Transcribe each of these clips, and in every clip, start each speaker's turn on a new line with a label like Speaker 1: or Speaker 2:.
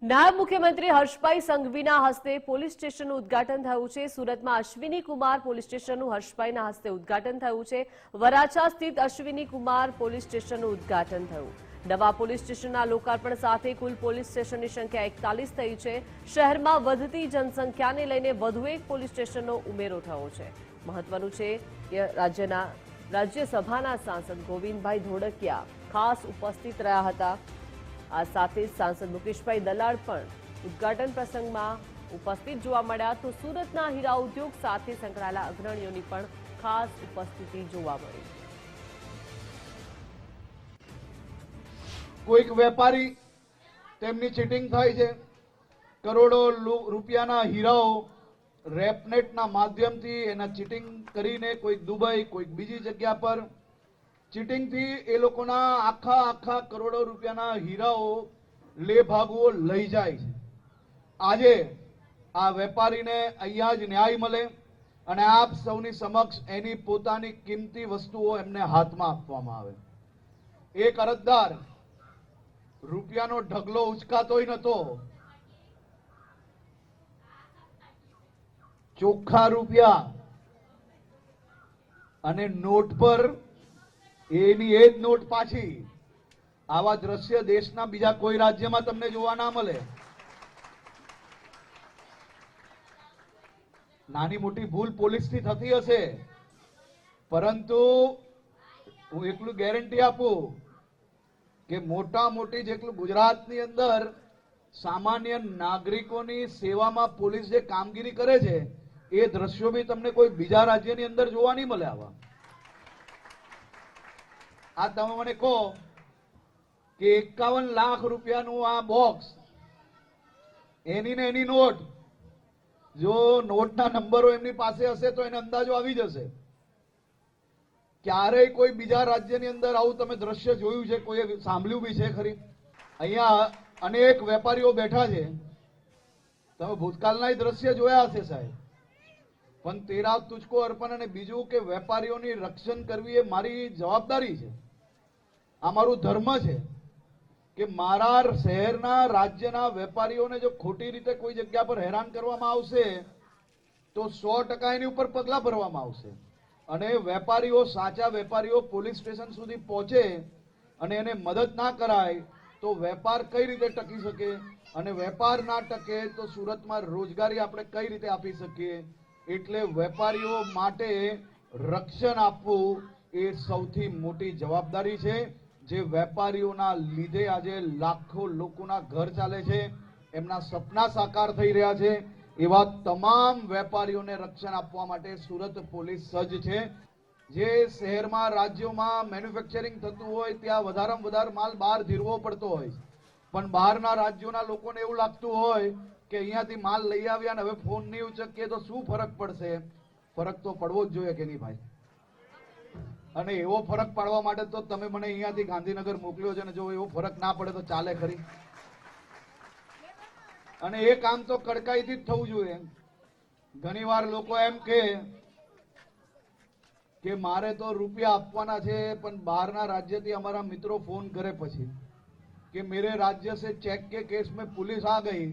Speaker 1: નાયબ મુખ્યમંત્રી હર્ષભાઈ સંઘવીના હસ્તે પોલીસ સ્ટેશનનું ઉદ્ઘાટન થયું છે। સુરતમાં અશ્વિની કુમાર પોલીસ સ્ટેશનનું હર્ષભાઈના હસ્તે ઉદ્ઘાટન થયું છે। વરાછા સ્થિત અશ્વિની કુમાર પોલીસ સ્ટેશનનું ઉદ્ઘાટન થયું। નવા પોલીસ સ્ટેશનના લોકાર્પણ સાથે કુલ પોલીસ સ્ટેશનની સંખ્યા 41 થઈ છે। શહેરમાં વધતી જનસંખ્યાને લઈને વધુ એક પોલીસ સ્ટેશનનો ઉમેરો થયો છે। મહત્વનું છે કે રાજ્યસભાના સાંસદ ગોવિંદભાઈ ધોળકિયા ખાસ ઉપસ્થિત રહ્યા હતા। આ સાથે સાંસદ મુકેશભાઈ દલાલ પણ ઉદ્ઘાટન પ્રસંગમાં ઉપસ્થિત જોવા મળ્યા। તો સુરતના હીરા ઉદ્યોગ સાથે સંકળાયેલા અગ્રણીઓની પણ ખાસ ઉપસ્થિતિ જોવા મળી।
Speaker 2: કોઈક વેપારી તેમની ચીટિંગ થાય છે, કરોડો રૂપિયાના હીરાઓ રેપનેટના માધ્યમથી એના ચીટિંગ કરીને કોઈક દુબઈ કોઈક બીજી જગ્યા પર ચીટિંગથી એ લોકોના આખા કરોડો રૂપિયાના હીરાઓ લેભાગુઓ લઈ જાય છે। આજે આ વેપારીને અહીંયા જ ન્યાય મળે અને આપ સૌની સમક્ષ એની પોતાની કિંમતી વસ્તુઓ એમને હાથમાં આપવામાં આવે। એક અરજદાર રૂપિયાનો ઢગલો ઉચકાતોય નતો, ચોખ્ખા રૂપિયા અને નોટ પર એની એ જ નોટ પાછી। આવા દ્રશ્ય દેશના બીજા કોઈ રાજ્યમાં તમને જોવા ના મળે। નાની મોટી ભૂલ પોલીસથી થતી હશે, પરંતુ હું એટલું ગેરંટી આપું કે મોટા મોટી જેટલું ગુજરાતની અંદર સામાન્ય નાગરિકોની સેવામાં પોલીસ જે કામગીરી કરે છે એ દ્રશ્યો બી તમને કોઈ બીજા રાજ્યની અંદર જોવા નહીં મળે। આ તમે મને કહો કે 51 લાખ રૂપિયાનું આ બોક્સ, એની ને એની નોટ, જો નોટના નંબરો એમની પાસે હશે તો એને અંદાજો આવી જશે। ક્યારેય કોઈ બીજા રાજ્યની અંદર આવું તમે દ્રશ્ય જોયું છે? કોઈ સાંભળ્યું બી છે ખરી? અહીંયા અનેક વેપારીઓ બેઠા છે, તમે ભૂતકાળના દ્રશ્ય જોયા હશે સાહેબ, પણ તેરા તુજકો અર્પણ અને બીજું કે વેપારીઓની રક્ષણ કરવી એ મારી જવાબદારી છે, આ મારું ધર્મ છે કે મારા શહેરના રાજ્યના વેપારીઓને જો ખોટી રીતે કોઈ જગ્યા પર હેરાન કરવામાં આવશે તો 100% એની ઉપર પગલાં ભરવામાં આવશે। અને વેપારીઓ, સાચા વેપારીઓ પોલીસ સ્ટેશન સુધી પહોંચે અને એને મદદ ના કરાય તો વેપાર કઈ રીતે ટકી શકે, અને વેપાર ના ટકે તો સુરતમાં રોજગારી આપણે કઈ રીતે આપી શકીએ। એટલે વેપારીઓ માટે રક્ષણ આપવું એ સૌથી મોટી જવાબદારી છે। જે વેપારીઓના લીધે આજે લાખો લોકોના ઘર ચાલે છે, એમના સપના સાકાર થઈ રહ્યા છે, એવા તમામ વેપારીઓને રક્ષણ આપવા માટે સુરત પોલીસ સજ્જ છે। જે શહેરમાં રાજ્યોમાં મેન્યુફેક્ચરિંગ થતું હોય ત્યાં વધારેમાં વધારે માલ બહાર ધીરવો પડતો હોય, પણ બહારના રાજ્યોના લોકોને એવું લાગતું હોય કે અહીંયાથી માલ લઈ આવ્યા ને હવે ફોન નહીં ઉચકીએ તો શું ફરક પડશે? ફરક તો પડવો જ જોઈએ કે નહીં ભાઈ? અને એવો ફરક પાડવા માટે તો તમે મને અહીંયાથી ગાંધીનગર મોકલ્યો છે ને, જો એવો ફરક ના પડે તો ચાલે ખરી? અને એ કામ તો કડકાઈથી જ થવું જોઈએ। ઘણીવાર લોકો એમ કે મારે તો રૂપિયા આપવાના છે, પણ બહારના રાજ્યથી અમારા મિત્રો ફોન કરે પછી कि मेरे राज्य से चेक के केस में पुलिस आ गई,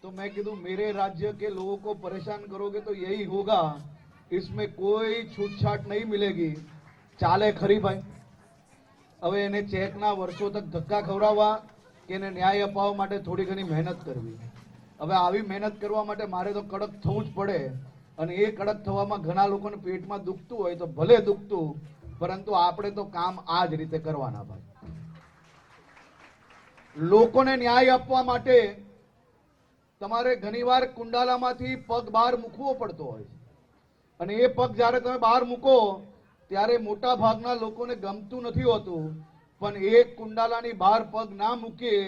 Speaker 2: तो मैं कीधु मेरे राज्य के लोगों को परेशान करोगे तो यही होगा, इसमें कोई छूटछाट नहीं मिलेगी। चाले खरी भाई? હવે એને ચેકના વર્ષો તક ધક્કા ખવડાવવા કે એને ન્યાય અપાવવા માટે થોડી ઘણી મહેનત કરવી। હવે આવી મહેનત કરવા માટે મારે તો કડક થવું જ પડે, અને એ કડક થવામાં ઘણા લોકોને પેટમાં દુખતું હોય તો ભલે દુખતું, પરંતુ આપણે તો કામ આ જ રીતે કરવાના ભાઈ। લોકોને ન્યાય આપવા માટે તમારે ઘણીવાર કુંડાલામાંથી પગ બહાર મૂકવો પડતો હોય છે, અને એ પગ જ્યારે તમે બહાર મૂકો ત્યારે મોટા ભાગના લોકોને ગમતું નથી હોતું, પણ એક કુંડાલાની બહાર પગ ના મૂકીએ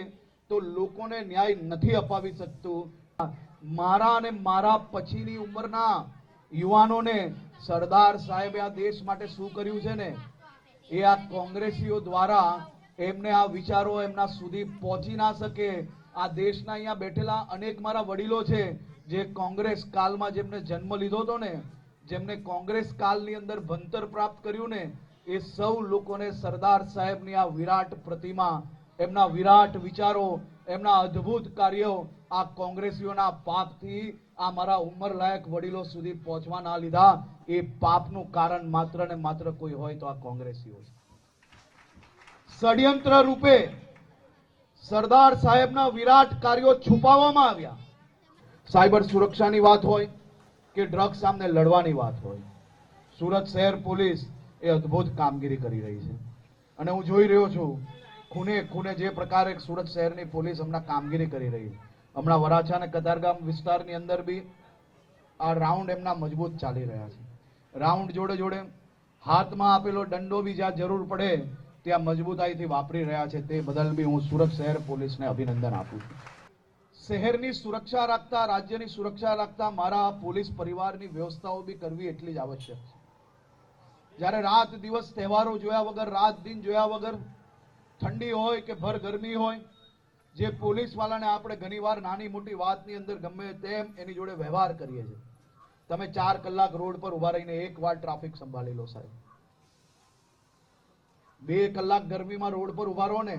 Speaker 2: તો લોકોને ન્યાય નથી અપાવી શકતું। મારા અને મારા પછીની ઉંમરના યુવાનોને સરદાર સાહેબે આ દેશ માટે શું કર્યું છે ને, એ આ કોંગ્રેસીઓ દ્વારા એમને આ વિચારો એમના સુધી પહોંચી ના શકે। આ દેશના અહીંયા બેઠેલા અનેક મારા વડીલો છે જે કોંગ્રેસ કાલમાં જેમને જન્મ લીધો હતો ને, જેમને કોંગ્રેસ કાલની અંદર ભણતર પ્રાપ્ત કર્યું ને, એ સૌ લોકોને સરદાર સાહેબની આ વિરાટ પ્રતિમા, એમના વિરાટ વિચારો એમના અદ્ભુત કાર્યો આ કોંગ્રેસીઓના પાપથી આ મારા ઉંમરલાયક વડીલો સુધી પહોંચવા ના લીધા, એ પાપનું કારણ માત્ર ને માત્ર કોઈ હોય તો આ કોંગ્રેસીઓ છે. ષડયંત્ર રૂપે સરદાર સાહેબના વિરાટ કાર્યો છુપાવવામાં આવ્યા. સાયબર સુરક્ષાની વાત હોય કે ડ્રગ્સ સામે લડવાની વાત હોય, સુરત શહેર પોલીસ એ અદ્ભુત કામગીરી કરી રહી છે. અને હું જોઈ રહ્યો છું ખૂણે ખૂણે જે પ્રકારે સુરત શહેરની પોલીસ હમણાં કામગીરી કરી રહી છે. હમણાં વરાછા અને કતારગામ વિસ્તારની અંદર બી આ રાઉન્ડ એમના મજબૂત ચાલી રહ્યા છે. રાઉન્ડ જોડે જોડે હાથમાં આપેલો દંડો બી જ્યાં જરૂર પડે ત્યાં મજબૂતાઈથી વાપરી રહ્યા છે. તે બદલ બી હું સુરત શહેર પોલીસને અભિનંદન આપું છું. શહેરની સુરક્ષા રાખતા, રાજ્યની સુરક્ષા રાખતા મારા પોલીસ પરિવારની વ્યવસ્થાઓ બી કરવી એટલી જ આવશ્યક છે. જ્યારે રાત દિવસ તહેવારો જોયા વગર, રાત દિન જોયા વગર, ઠંડી હોય કે ભર ગરમી હોય, જે પોલીસ વાળાને આપણે ઘણીવાર નાની મોટી વાતની અંદર ગમે તેમ એની જોડે વ્યવહાર કરીએ છીએ. તમે 4 કલાક રોડ પર ઉભા રહીને એક વાર ટ્રાફિક સંભાળી લો સાહેબ. 2 કલાક ગરમીમાં રોડ પર ઉભા રહો ને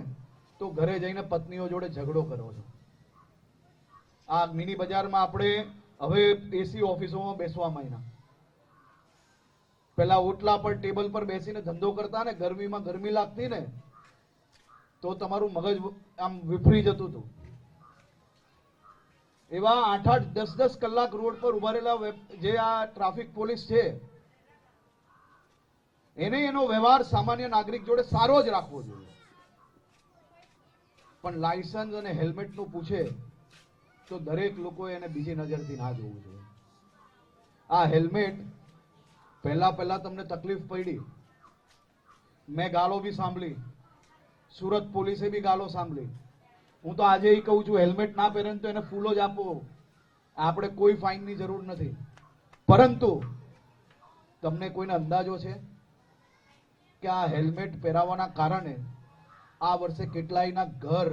Speaker 2: તો ઘરે જઈને પત્નીઓ જોડે ઝઘડો કરો છો. આ મિની બજારમાં આપણે હવે એસી ઓફિસોમાં બેસવા માંડ્યા. પેલા ઓટલા પર ટેબલ પર બેસીને ધંધો કરતા ને, ગરમીમાં ગરમી લાગતી ને તો તમારું મગજ આમ વિફરી જતું હતું. એવા 8-8, 10-10 કલાક રોડ પર ઉભા રહેલા જે આ ટ્રાફિક પોલીસ છે એને એનો વ્યવહાર સામાન્ય નાગરિક જોડે સારો જ રાખવો જોઈએ. પણ લાયસન્સ અને હેલ્મેટ નું પૂછે તો દરેક લોકોએ એને બીજી નજરથી ના જોવું જોઈએ. આ હેલ્મેટ પહેલા તમને તકલીફ પડી, મેં ગાળો બી સાંભળી, સુરત પોલીસે બી ગાળો સાંભળી. હું તો આજે કહું છું હેલ્મેટ ના પહેરે તો એને ફૂલો જ આપો, આપણે કોઈ ફાઇનની જરૂર નથી. પરંતુ તમને કોઈને અંદાજો છે કે આ હેલ્મેટ પહેરાવવાના કારણે આ વર્ષે કેટલાયના ઘર,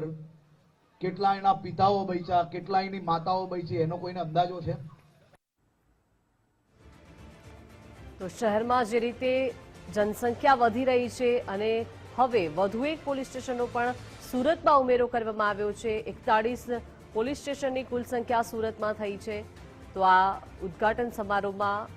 Speaker 2: કેટલાયના પિતાઓ બચ્યા, કેટલાયની માતાઓ બચી, એનો કોઈને અંદાજો છે?
Speaker 1: તો શહેરમાં જે રીતે જનસંખ્યા વધી રહી છે અને હવે વધુ એક પોલીસ સ્ટેશનનો પણ સુરતમાં ઉમેરો કરવામાં આવ્યો છે. 41 પોલીસ સ્ટેશનની કુલ સંખ્યા સુરતમાં થઈ છે. તો આ ઉદ્ઘાટન સમારોહમાં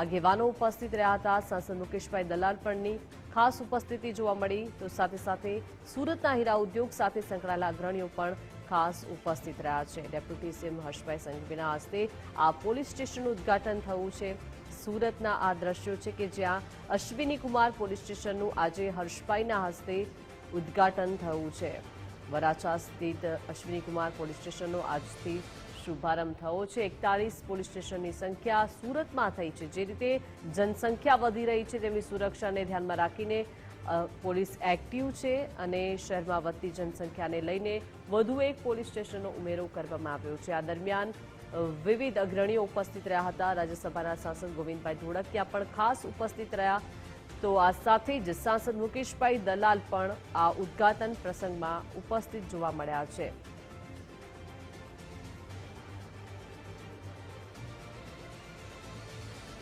Speaker 1: આગેવાનો ઉપસ્થિત રહ્યા હતા. સાંસદ મુકેશભાઈ દલાલ પણની ખાસ ઉપસ્થિતિ જોવા મળી. તો સાથે સાથે સુરતના હીરા ઉદ્યોગ સાથે સંકળાયેલા અગ્રણીઓ પણ ખાસ ઉપસ્થિત રહ્યા છે. ડેપ્યુટી સીએમ હર્ષભાઈ સંઘવીના હસ્તે આ પોલીસ સ્ટેશનનું ઉદ્ઘાટન થયું છે. સુરતના આ દ્રશ્યો છે કે જ્યાં અશ્વિની કુમાર પોલીસ સ્ટેશનનું આજે હર્ષભાઈના હસ્તે ઉદ્ઘાટન થયું છે. વરાછા સ્થિત અશ્વિની કુમાર પોલીસ સ્ટેશનનો આજથી શુભારંભ થયો છે. 41 પોલીસ સ્ટેશનની સંખ્યા સુરતમાં થઈ છે. જે રીતે જનસંખ્યા વધી રહી છે તેમની સુરક્ષાને ધ્યાનમાં રાખીને પોલીસ એક્ટિવ છે અને શહેરમાં વધતી જનસંખ્યાને લઈને વધુ એક પોલીસ સ્ટેશનનો ઉમેરો કરવામાં આવ્યો છે. આ દરમિયાન વિવિધ અગ્રણીઓ ઉપસ્થિત રહ્યા હતા. રાજ્યસભાના સાંસદ ગોવિંદભાઈ ધોળકિયા પણ ખાસ ઉપસ્થિત રહ્યા. તો આ સાથે જ સાંસદ મુકેશભાઈ દલાલ પણ આ ઉદ્ઘાટન પ્રસંગમાં ઉપસ્થિત જોવા મળ્યા છે.